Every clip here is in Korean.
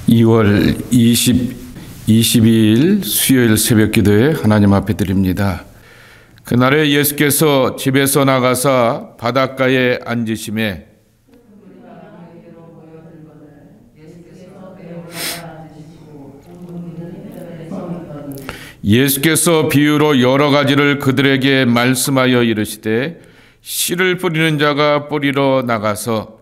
2월 22일 수요일 새벽 기도에 하나님 앞에 드립니다. 그날에 예수께서 집에서 나가사 바닷가에 앉으심에 예수께서 비유로 여러 가지를 그들에게 말씀하여 이르시되 씨를 뿌리는 자가 뿌리러 나가서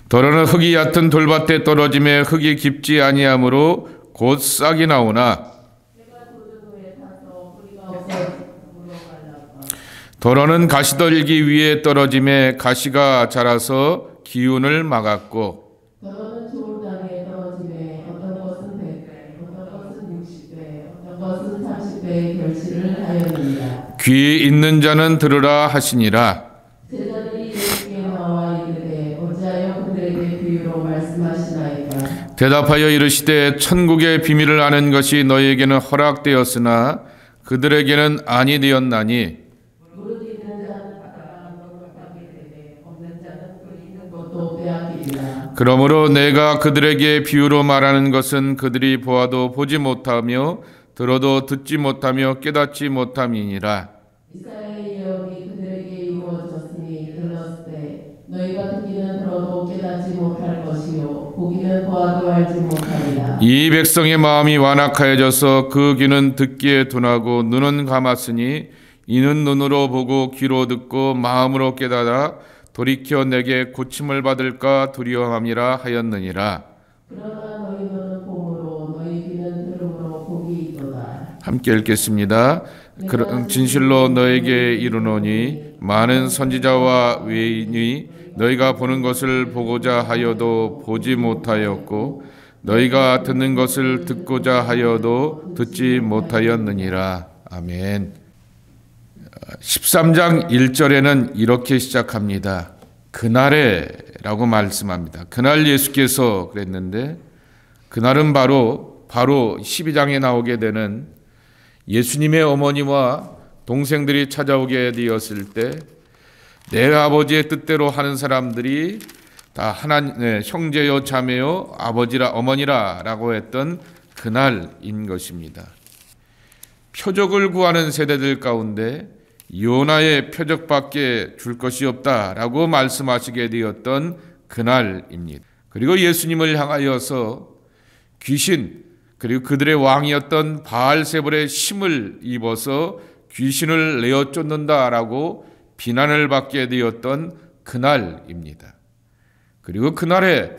더러는 흙이 얕은 돌밭에 떨어짐에 흙이 깊지 아니하므로 곧 싹이 나오나 더러는 가시떨기 위에 떨어짐에 가시가 자라서 기운을 막았고 더러는 좋은 땅에 떨어짐에 어떤 것은 100배, 어떤 것은 60배, 어떤 것은 30배의 결실을 하였느니라. 귀 있는 자는 들으라 하시니라. 제자들이 예수께 나와 이르되 어찌하여 그들에게 비유로 말씀하시나이까. 대답하여 이르시되 천국의 비밀을 아는 것이 너희에게는 허락되었으나 그들에게는 아니 되었나니 무릇 있는 자는 받다가 넉넉하게 되되 없는 자는 그 있는 것도 빼앗기리라. 그러므로 내가 그들에게 비유로 말하는 것은 그들이 보아도 보지 못하며 들어도 듣지 못하며 깨닫지 못함이니라. 이사야의 예언이 그들에게 이루어졌으니 들었을 때 너희가 듣기는 들어도 깨닫지 못할 것이요 보기는 보아도 알지 못하리라. 이 백성의 마음이 완악하여져서 그 귀는 듣기에 둔하고 눈은 감았으니 이는 눈으로 보고 귀로 듣고 마음으로 깨달아 돌이켜 내게 고침을 받을까 두려워함이라 하였느니라. 그러나 너희 눈은 봄으로 너희 귀는 들음으로 복이 있도다. 함께 읽겠습니다. 진실로 너에게 이르노니 많은 선지자와 외인이 너희가 보는 것을 보고자 하여도 보지 못하였고 너희가 듣는 것을 듣고자 하여도 듣지 못하였느니라. 아멘. 13장 1절에는 이렇게 시작합니다. 그날에 라고 말씀합니다. 그날 예수께서 그랬는데 그날은 바로 12장에 나오게 되는 예수님의 어머니와 동생들이 찾아오게 되었을 때 내 아버지의 뜻대로 하는 사람들이 다 하나님 형제요 자매요 아버지라 어머니라라고 했던 그날인 것입니다. 표적을 구하는 세대들 가운데 요나의 표적밖에 줄 것이 없다라고 말씀하시게 되었던 그날입니다. 그리고 예수님을 향하여서 귀신 그리고 그들의 왕이었던 바알세불의 힘을 입어서 귀신을 내어 쫓는다라고 비난을 받게 되었던 그날입니다. 그리고 그날에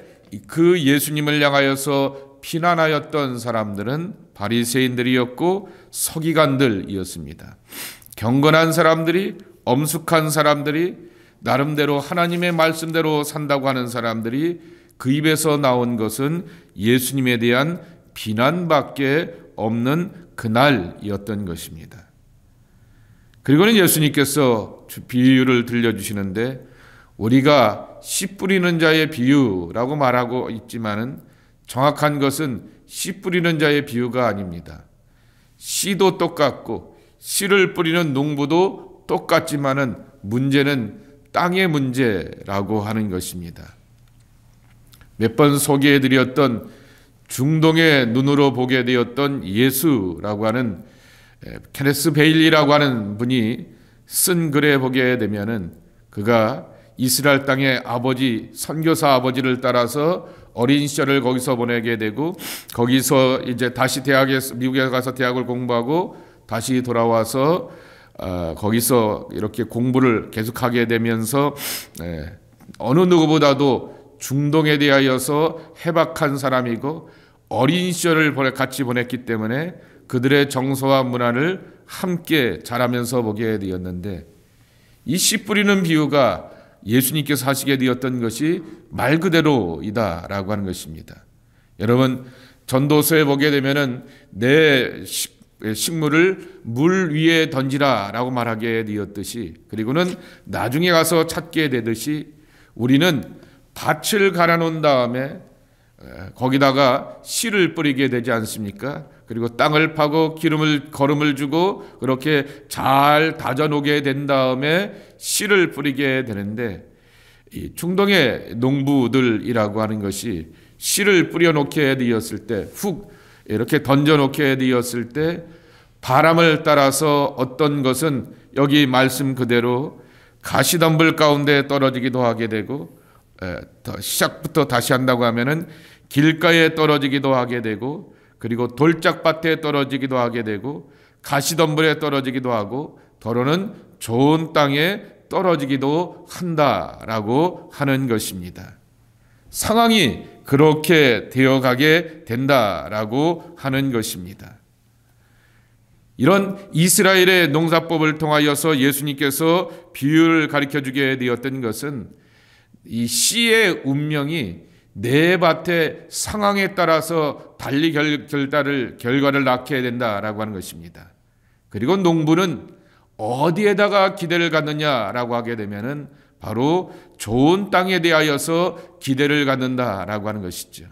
그 예수님을 향하여서 비난하였던 사람들은 바리새인들이었고 서기관들이었습니다. 경건한 사람들이, 엄숙한 사람들이, 나름대로 하나님의 말씀대로 산다고 하는 사람들이 그 입에서 나온 것은 예수님에 대한 비난밖에 없는 그날이었던 것입니다. 그리고는 예수님께서 비유를 들려주시는데 우리가 씨 뿌리는 자의 비유라고 말하고 있지만은 정확한 것은 씨 뿌리는 자의 비유가 아닙니다. 씨도 똑같고 씨를 뿌리는 농부도 똑같지만은 문제는 땅의 문제라고 하는 것입니다. 몇 번 소개해드렸던 중동의 눈으로 보게 되었던 예수라고 하는 케네스 베일리라고 하는 분이 쓴 글에 보게 되면은 그가 이스라엘 땅의 아버지 선교사 아버지를 따라서 어린 시절을 거기서 보내게 되고 거기서 이제 다시 미국에 가서 대학을 공부하고 다시 돌아와서 거기서 이렇게 공부를 계속하게 되면서 어느 누구보다도 중동에 대하여서 해박한 사람이고 어린 시절을 같이 보냈기 때문에 그들의 정서와 문화를 함께 자라면서 보게 되었는데 이 씨 뿌리는 비유가 예수님께서 하시게 되었던 것이 말 그대로이다라고 하는 것입니다. 여러분 전도서에 보게 되면은 내 식물을 물 위에 던지라라고 말하게 되었듯이 그리고는 나중에 가서 찾게 되듯이 우리는 밭을 갈아놓은 다음에 거기다가 씨를 뿌리게 되지 않습니까? 그리고 땅을 파고 거름을 주고 그렇게 잘 다져 놓게 된 다음에 씨를 뿌리게 되는데, 이 중동의 농부들이라고 하는 것이 씨를 뿌려놓게 되었을 때, 훅 이렇게 던져놓게 되었을 때 바람을 따라서 어떤 것은 여기 말씀 그대로 가시덤불 가운데 떨어지기도 하게 되고, 시작부터 다시 한다고 하면은 길가에 떨어지기도 하게 되고, 그리고 돌짝밭에 떨어지기도 하게 되고, 가시덤불에 떨어지기도 하고, 더러는 좋은 땅에 떨어지기도 한다라고 하는 것입니다. 상황이 그렇게 되어가게 된다라고 하는 것입니다. 이런 이스라엘의 농사법을 통하여서 예수님께서 비유를 가르쳐주게 되었던 것은 이 씨의 운명이 내 밭의 상황에 따라서 달리 결과를 낳게 된다라고 하는 것입니다. 그리고 농부는 어디에다가 기대를 갖느냐라고 하게 되면은 바로 좋은 땅에 대하여서 기대를 갖는다라고 하는 것이죠.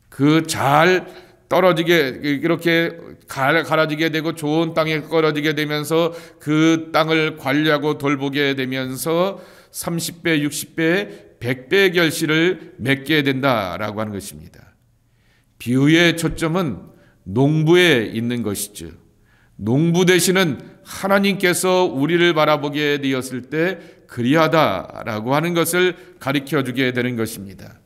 그 잘 떨어지게 이렇게 갈아지게 되고 좋은 땅에 떨어지게 되면서 그 땅을 관리하고 돌보게 되면서 30배, 60배, 100배의 결실을 맺게 된다라고 하는 것입니다. 비유의 초점은 농부에 있는 것이죠. 농부 되시는 하나님께서 우리를 바라보게 되었을 때 그리하다라고 하는 것을 가르쳐 주게 되는 것입니다.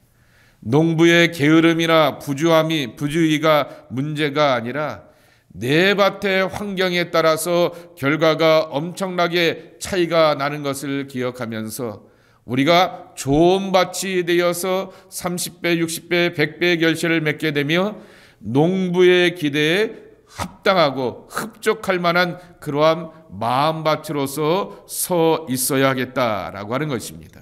농부의 게으름이나 부주의가 문제가 아니라 내 밭의 환경에 따라서 결과가 엄청나게 차이가 나는 것을 기억하면서 우리가 좋은 밭이 되어서 30배, 60배, 100배의 결실을 맺게 되며 농부의 기대에 합당하고 흡족할 만한 그러한 마음밭으로서 서 있어야 하겠다라고 하는 것입니다.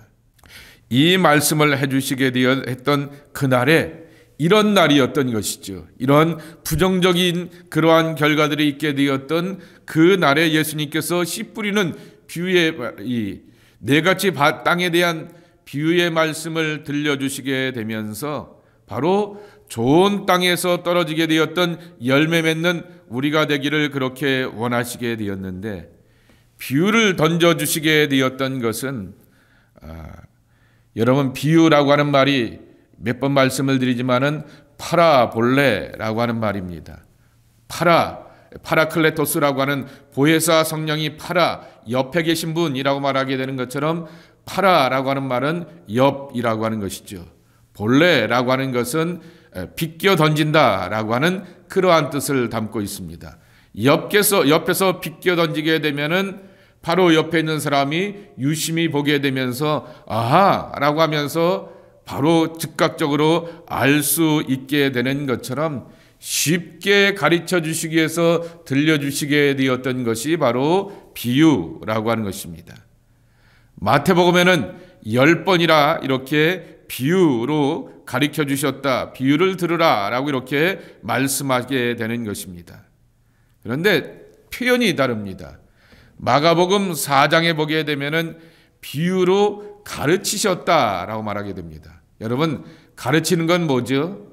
이 말씀을 해주시게 했던 그날에 이런 날이었던 것이죠. 이런 부정적인 그러한 결과들이 있게 되었던 그 날에 예수님께서 씨 뿌리는 비유의 이 네 가지 땅에 대한 비유의 말씀을 들려주시게 되면서 바로 좋은 땅에서 떨어지게 되었던 열매 맺는 우리가 되기를 그렇게 원하시게 되었는데, 비유를 던져주시게 되었던 것은 여러분, 비유라고 하는 말이 몇 번 말씀을 드리지만은 파라볼레라고 하는 말입니다. 파라클레토스라고 하는 보혜사 성령이 옆에 계신 분이라고 말하게 되는 것처럼 파라라고 하는 말은 옆이라고 하는 것이죠. 볼레라고 하는 것은 비껴 던진다라고 하는 그러한 뜻을 담고 있습니다. 옆에서 비껴 던지게 되면은 바로 옆에 있는 사람이 유심히 보게 되면서 아하라고 하면서 바로 즉각적으로 알 수 있게 되는 것처럼 쉽게 가르쳐 주시기 위해서 들려주시게 되었던 것이 바로 비유라고 하는 것입니다. 마태복음에는 10번이라 이렇게 비유로 가르쳐 주셨다, 비유를 들으라 라고 이렇게 말씀하게 되는 것입니다. 그런데 표현이 다릅니다. 마가복음 4장에 보게 되면은 비유로 가르치셨다라고 말하게 됩니다. 여러분, 가르치는 건 뭐죠?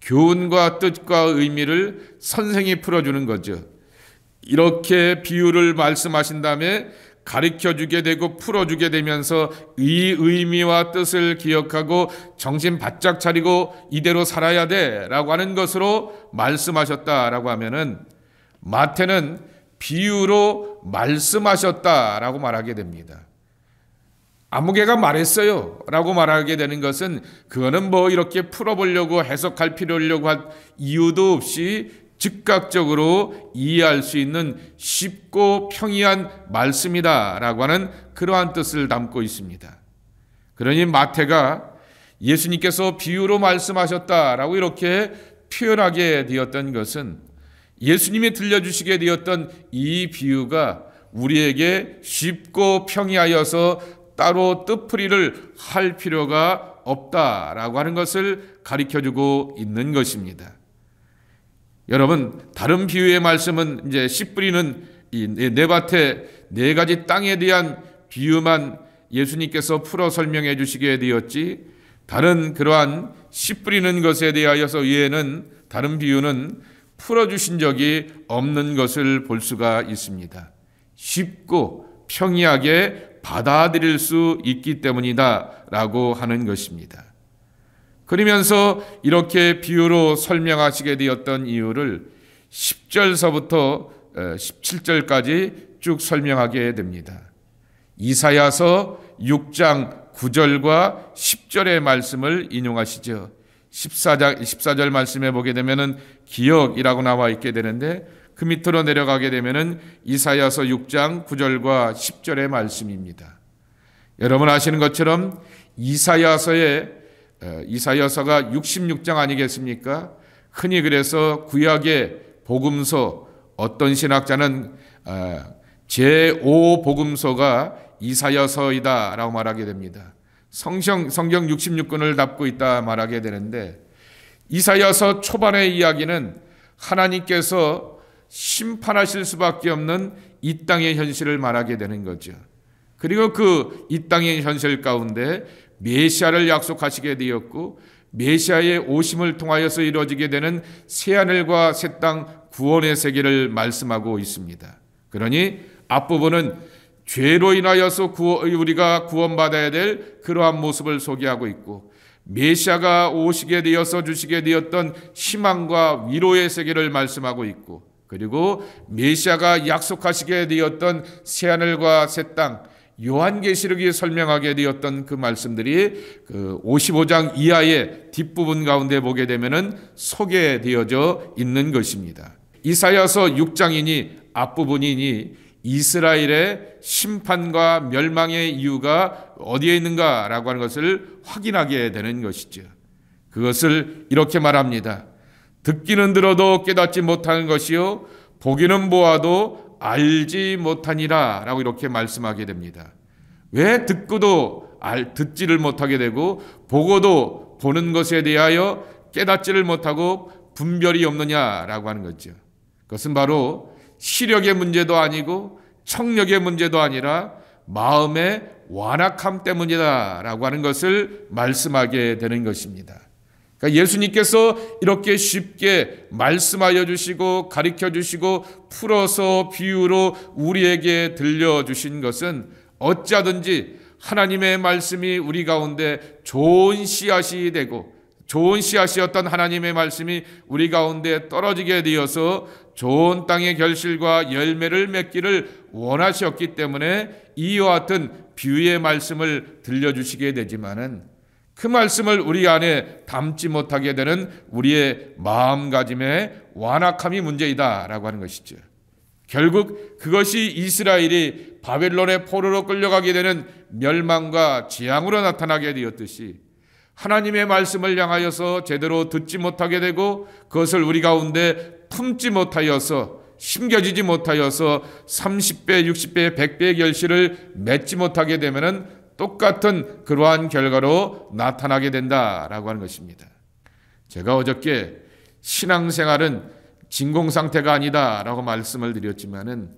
교훈과 뜻과 의미를 선생이 풀어주는 거죠. 이렇게 비유를 말씀하신 다음에 가르쳐주게 되고 풀어주게 되면서 이 의미와 뜻을 기억하고 정신 바짝 차리고 이대로 살아야 돼라고 하는 것으로 말씀하셨다라고 하면은 마태는 비유로 말씀하셨다라고 말하게 됩니다. 아무개가 말했어요 라고 말하게 되는 것은 그거는 뭐 이렇게 풀어보려고 해석할 필요려고 할 이유도 없이 즉각적으로 이해할 수 있는 쉽고 평이한 말씀이다 라고 하는 그러한 뜻을 담고 있습니다. 그러니 마태가 예수님께서 비유로 말씀하셨다라고 이렇게 표현하게 되었던 것은 예수님이 들려주시게 되었던 이 비유가 우리에게 쉽고 평이하여서 따로 뜻풀이를 할 필요가 없다라고 하는 것을 가르쳐주고 있는 것입니다. 여러분, 다른 비유의 말씀은 이제 씨 뿌리는 이 네 밭의 네 가지 땅에 대한 비유만 예수님께서 풀어 설명해 주시게 되었지, 다른 그러한 씨 뿌리는 것에 대하여서 외에는 다른 비유는 풀어주신 적이 없는 것을 볼 수가 있습니다. 쉽고 평이하게 받아들일 수 있기 때문이다 라고 하는 것입니다. 그러면서 이렇게 비유로 설명하시게 되었던 이유를 10절서부터 17절까지 쭉 설명하게 됩니다. 이사야서 6장 9절과 10절의 말씀을 인용하시죠. 14절 말씀에 보게 되면은 기억이라고 나와 있게 되는데 그 밑으로 내려가게 되면은 이사야서 6장 9절과 10절의 말씀입니다. 여러분 아시는 것처럼 이사야서가 66장 아니겠습니까? 흔히 그래서 구약의 복음서, 어떤 신학자는 제5복음서가 이사야서이다 라고 말하게 됩니다. 성경 66권을 담고 있다 말하게 되는데, 이사야서 초반의 이야기는 하나님께서 심판하실 수밖에 없는 이 땅의 현실을 말하게 되는 거죠. 그리고 그 이 땅의 현실 가운데 메시아를 약속하시게 되었고, 메시아의 오심을 통하여서 이루어지게 되는 새하늘과 새 땅 구원의 세계를 말씀하고 있습니다. 그러니 앞부분은 죄로 인하여서 우리가 구원받아야 될 그러한 모습을 소개하고 있고, 메시아가 오시게 되어서 주시게 되었던 희망과 위로의 세계를 말씀하고 있고, 그리고 메시아가 약속하시게 되었던 새하늘과 새 땅, 요한계시록이 설명하게 되었던 그 말씀들이 그 55장 이하의 뒷부분 가운데 보게 되면은 소개되어져 있는 것입니다. 이사야서 6장이니 앞부분이니 이스라엘의 심판과 멸망의 이유가 어디에 있는가라고 하는 것을 확인하게 되는 것이죠. 그것을 이렇게 말합니다. 듣기는 들어도 깨닫지 못하는 것이요, 보기는 보아도 알지 못하니라 라고 이렇게 말씀하게 됩니다. 왜 듣고도 듣지를 못하게 되고 보고도 보는 것에 대하여 깨닫지를 못하고 분별이 없느냐라고 하는 거죠. 그것은 바로 시력의 문제도 아니고 청력의 문제도 아니라 마음의 완악함 때문이다라고 하는 것을 말씀하게 되는 것입니다. 그러니까 예수님께서 이렇게 쉽게 말씀하여 주시고 가르쳐 주시고 풀어서 비유로 우리에게 들려주신 것은 어찌하든지 하나님의 말씀이 우리 가운데 좋은 씨앗이 되고, 좋은 씨앗이었던 하나님의 말씀이 우리 가운데 떨어지게 되어서 좋은 땅의 결실과 열매를 맺기를 원하셨기 때문에 이와 같은 비유의 말씀을 들려주시게 되지만은, 그 말씀을 우리 안에 담지 못하게 되는 우리의 마음가짐의 완악함이 문제이다라고 하는 것이죠. 결국 그것이 이스라엘이 바벨론의 포로로 끌려가게 되는 멸망과 재앙으로 나타나게 되었듯이, 하나님의 말씀을 향하여서 제대로 듣지 못하게 되고 그것을 우리 가운데 품지 못하여서, 심겨지지 못하여서 30배, 60배, 100배의 결실을 맺지 못하게 되면은 똑같은 그러한 결과로 나타나게 된다라고 하는 것입니다. 제가 어저께 신앙생활은 진공상태가 아니다라고 말씀을 드렸지만은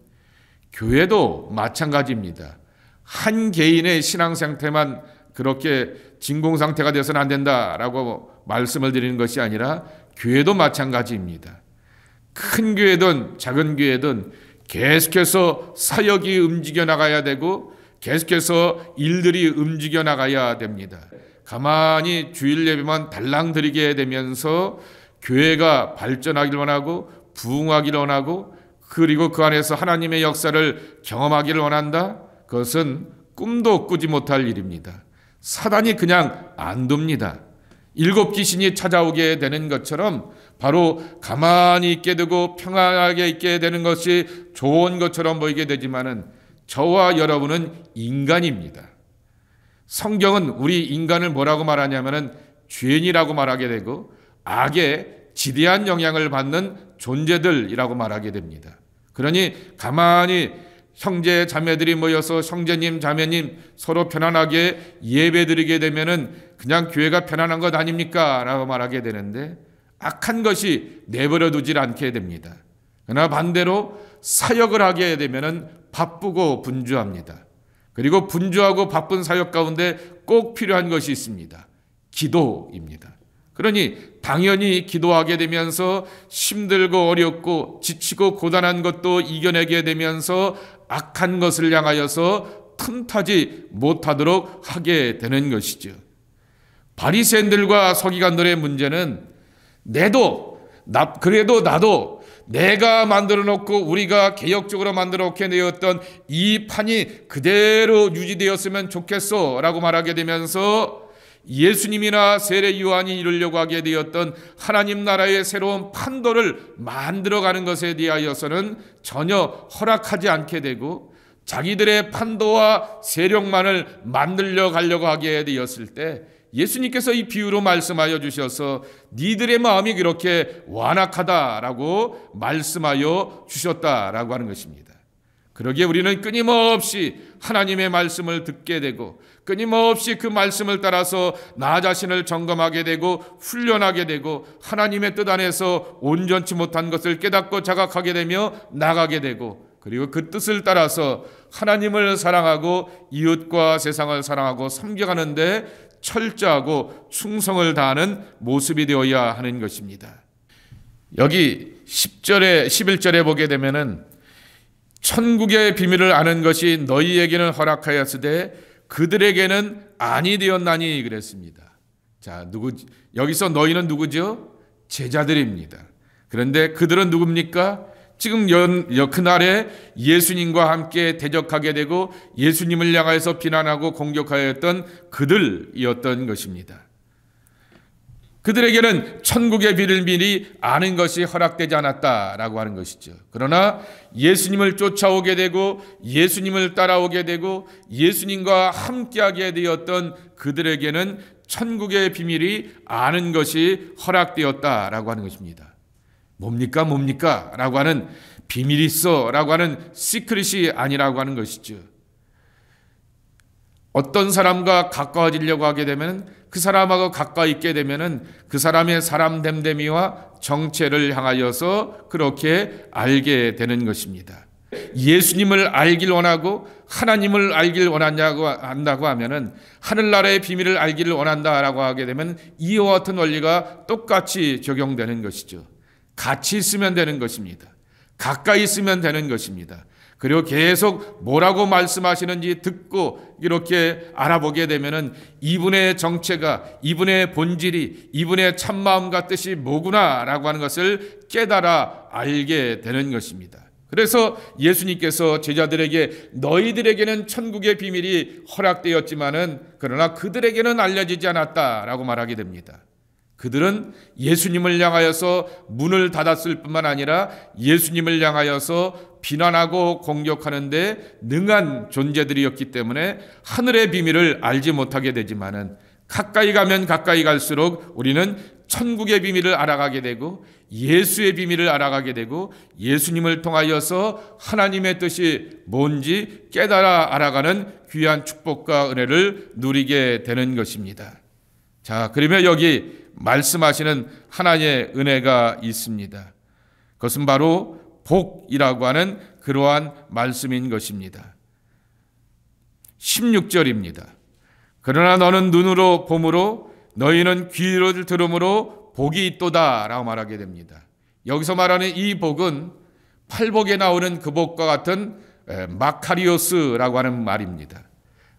교회도 마찬가지입니다. 한 개인의 신앙상태만 그렇게 진공상태가 되어서는 안 된다라고 말씀을 드리는 것이 아니라 교회도 마찬가지입니다. 큰 교회든 작은 교회든 계속해서 사역이 움직여 나가야 되고 계속해서 일들이 움직여 나가야 됩니다. 가만히 주일 예배만 달랑 드리게 되면서 교회가 발전하기를 원하고 부흥하기를 원하고, 그리고 그 안에서 하나님의 역사를 경험하기를 원한다? 그것은 꿈도 꾸지 못할 일입니다. 사단이 그냥 안 둡니다. 7 귀신이 찾아오게 되는 것처럼 바로 가만히 있게 되고 평안하게 있게 되는 것이 좋은 것처럼 보이게 되지만은 저와 여러분은 인간입니다. 성경은 우리 인간을 뭐라고 말하냐면은 죄인이라고 말하게 되고 악에 지대한 영향을 받는 존재들이라고 말하게 됩니다. 그러니 가만히 형제 자매들이 모여서 형제님 자매님 서로 편안하게 예배드리게 되면은 그냥 교회가 편안한 것 아닙니까? 라고 말하게 되는데, 악한 것이 내버려 두질 않게 됩니다. 그러나 반대로 사역을 하게 되면은 바쁘고 분주합니다. 그리고 분주하고 바쁜 사역 가운데 꼭 필요한 것이 있습니다. 기도입니다. 그러니 당연히 기도하게 되면서 힘들고 어렵고 지치고 고단한 것도 이겨내게 되면서 악한 것을 향하여서 틈타지 못하도록 하게 되는 것이죠. 바리새인들과 서기관들의 문제는 그래도 나도 내가 만들어 놓고 우리가 개혁적으로 만들어 놓게 되었던 이 판이 그대로 유지되었으면 좋겠어 라고 말하게 되면서 예수님이나 세례 요한이 이루려고 하게 되었던 하나님 나라의 새로운 판도를 만들어가는 것에 대하여서는 전혀 허락하지 않게 되고 자기들의 판도와 세력만을 만들려 가려고 하게 되었을 때 예수님께서 이 비유로 말씀하여 주셔서 니들의 마음이 그렇게 완악하다라고 말씀하여 주셨다라고 하는 것입니다. 그러기에 우리는 끊임없이 하나님의 말씀을 듣게 되고 끊임없이 그 말씀을 따라서 나 자신을 점검하게 되고 훈련하게 되고 하나님의 뜻 안에서 온전치 못한 것을 깨닫고 자각하게 되며 나가게 되고 그리고 그 뜻을 따라서 하나님을 사랑하고 이웃과 세상을 사랑하고 섬겨가는데 철저하고 충성을 다하는 모습이 되어야 하는 것입니다. 여기 10절에 11절에 보게 되면은 천국의 비밀을 아는 것이 너희에게는 허락하였으되 그들에게는 아니 되었나니 그랬습니다. 자, 여기서 너희는 누구죠? 제자들입니다. 그런데 그들은 누굽니까? 지금 그날에 예수님과 함께 대적하게 되고 예수님을 향해서 비난하고 공격하였던 그들이었던 것입니다. 그들에게는 천국의 비밀이 아는 것이 허락되지 않았다라고 하는 것이죠. 그러나 예수님을 쫓아오게 되고 예수님을 따라오게 되고 예수님과 함께하게 되었던 그들에게는 천국의 비밀이 아는 것이 허락되었다라고 하는 것입니다. 뭡니까? 라고 하는 비밀이 있어 라고 하는 시크릿이 아니라고 하는 것이죠. 어떤 사람과 가까워지려고 하게 되면 그 사람하고 가까이 있게 되면 그 사람의 사람 됨됨이와 정체를 향하여서 그렇게 알게 되는 것입니다. 예수님을 알길 원하고 하나님을 알길 원한다고 하면은 하늘나라의 비밀을 알기를 원한다라고 하게 되면 이와 같은 원리가 똑같이 적용되는 것이죠. 같이 있으면 되는 것입니다. 가까이 있으면 되는 것입니다. 그리고 계속 뭐라고 말씀하시는지 듣고 이렇게 알아보게 되면은 이분의 정체가, 이분의 본질이, 이분의 참마음과 뜻이 뭐구나라고 하는 것을 깨달아 알게 되는 것입니다. 그래서 예수님께서 제자들에게 너희들에게는 천국의 비밀이 허락되었지만은 그러나 그들에게는 알려지지 않았다라고 말하게 됩니다. 그들은 예수님을 향하여서 문을 닫았을 뿐만 아니라 예수님을 향하여서 비난하고 공격하는데 능한 존재들이었기 때문에 하늘의 비밀을 알지 못하게 되지만은 가까이 가면 가까이 갈수록 우리는 천국의 비밀을 알아가게 되고 예수의 비밀을 알아가게 되고 예수님을 통하여서 하나님의 뜻이 뭔지 깨달아 알아가는 귀한 축복과 은혜를 누리게 되는 것입니다. 자, 그러면 여기 말씀하시는 하나님의 은혜가 있습니다. 그것은 바로 복이라고 하는 그러한 말씀인 것입니다. 16절입니다. 그러나 너는 눈으로 봄으로 너희는 귀로 들음으로 복이 있도다 라고 말하게 됩니다. 여기서 말하는 이 복은 팔복에 나오는 그 복과 같은 마카리오스라고 하는 말입니다.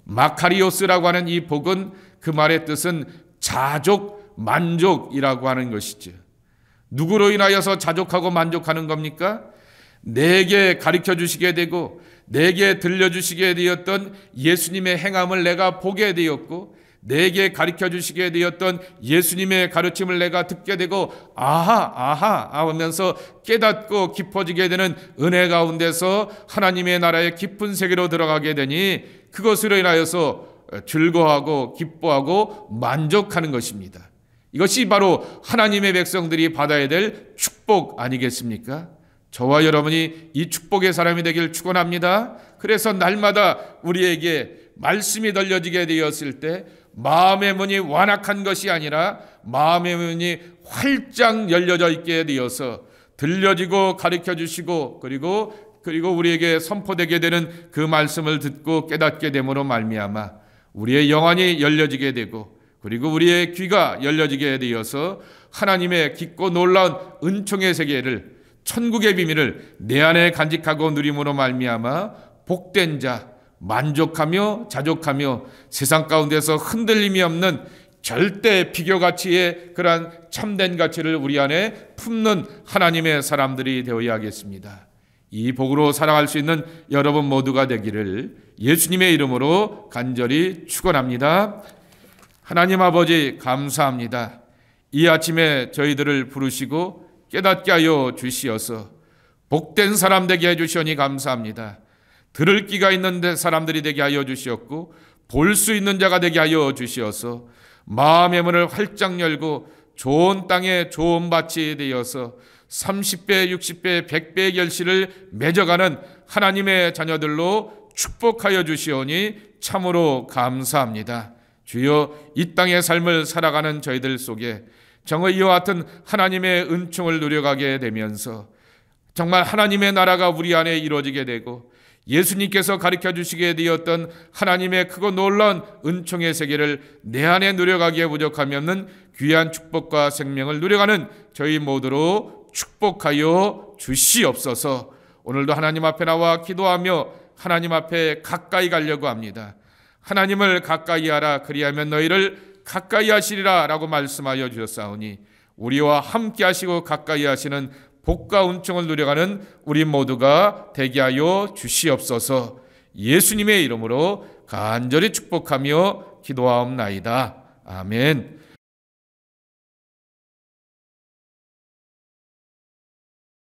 마카리오스라고 하는 이 복은 그 말의 뜻은 자족, 만족이라고 하는 것이죠. 누구로 인하여서 자족하고 만족하는 겁니까? 내게 가르쳐 주시게 되고 내게 들려주시게 되었던 예수님의 행함을 내가 보게 되었고 내게 가르쳐 주시게 되었던 예수님의 가르침을 내가 듣게 되고 아하 하면서 깨닫고 깊어지게 되는 은혜 가운데서 하나님의 나라의 깊은 세계로 들어가게 되니 그것으로 인하여서 즐거워하고 기뻐하고 만족하는 것입니다. 이것이 바로 하나님의 백성들이 받아야 될 축복 아니겠습니까? 저와 여러분이 이 축복의 사람이 되길 축원합니다. 그래서 날마다 우리에게 말씀이 들려지게 되었을 때 마음의 문이 완악한 것이 아니라 마음의 문이 활짝 열려져 있게 되어서 들려지고 가르쳐 주시고 그리고 우리에게 선포되게 되는 그 말씀을 듣고 깨닫게 됨으로 말미암아 우리의 영혼이 열려지게 되고 그리고 우리의 귀가 열려지게 되어서 하나님의 깊고 놀라운 은총의 세계를, 천국의 비밀을 내 안에 간직하고 누림으로 말미암아 복된 자, 만족하며 자족하며 세상 가운데서 흔들림이 없는 절대 비교 가치의 그러한 참된 가치를 우리 안에 품는 하나님의 사람들이 되어야 하겠습니다. 이 복으로 살아갈 수 있는 여러분 모두가 되기를 예수님의 이름으로 간절히 축원합니다. 하나님 아버지 감사합니다. 이 아침에 저희들을 부르시고 깨닫게 하여 주시어서 복된 사람 되게 해주시오니 감사합니다. 들을 귀가 있는 사람들이 되게 하여 주시었고 볼 수 있는 자가 되게 하여 주시어서 마음의 문을 활짝 열고 좋은 땅에 좋은 밭이 되어서 30배, 60배, 100배의 결실을 맺어가는 하나님의 자녀들로 축복하여 주시오니 참으로 감사합니다. 주여, 이 땅의 삶을 살아가는 저희들 속에 정말 이와 같은 하나님의 은총을 누려가게 되면서 정말 하나님의 나라가 우리 안에 이루어지게 되고 예수님께서 가르쳐 주시게 되었던 하나님의 크고 놀라운 은총의 세계를 내 안에 누려가기에 부족함이 없는 귀한 축복과 생명을 누려가는 저희 모두로 축복하여 주시옵소서. 오늘도 하나님 앞에 나와 기도하며 하나님 앞에 가까이 가려고 합니다. 하나님을 가까이 하라, 그리하면 너희를 가까이 하시리라 라고 말씀하여 주셨사오니 우리와 함께 하시고 가까이 하시는 복과 은총을 누려가는 우리 모두가 되게 하여 주시옵소서. 예수님의 이름으로 간절히 축복하며 기도하옵나이다. 아멘.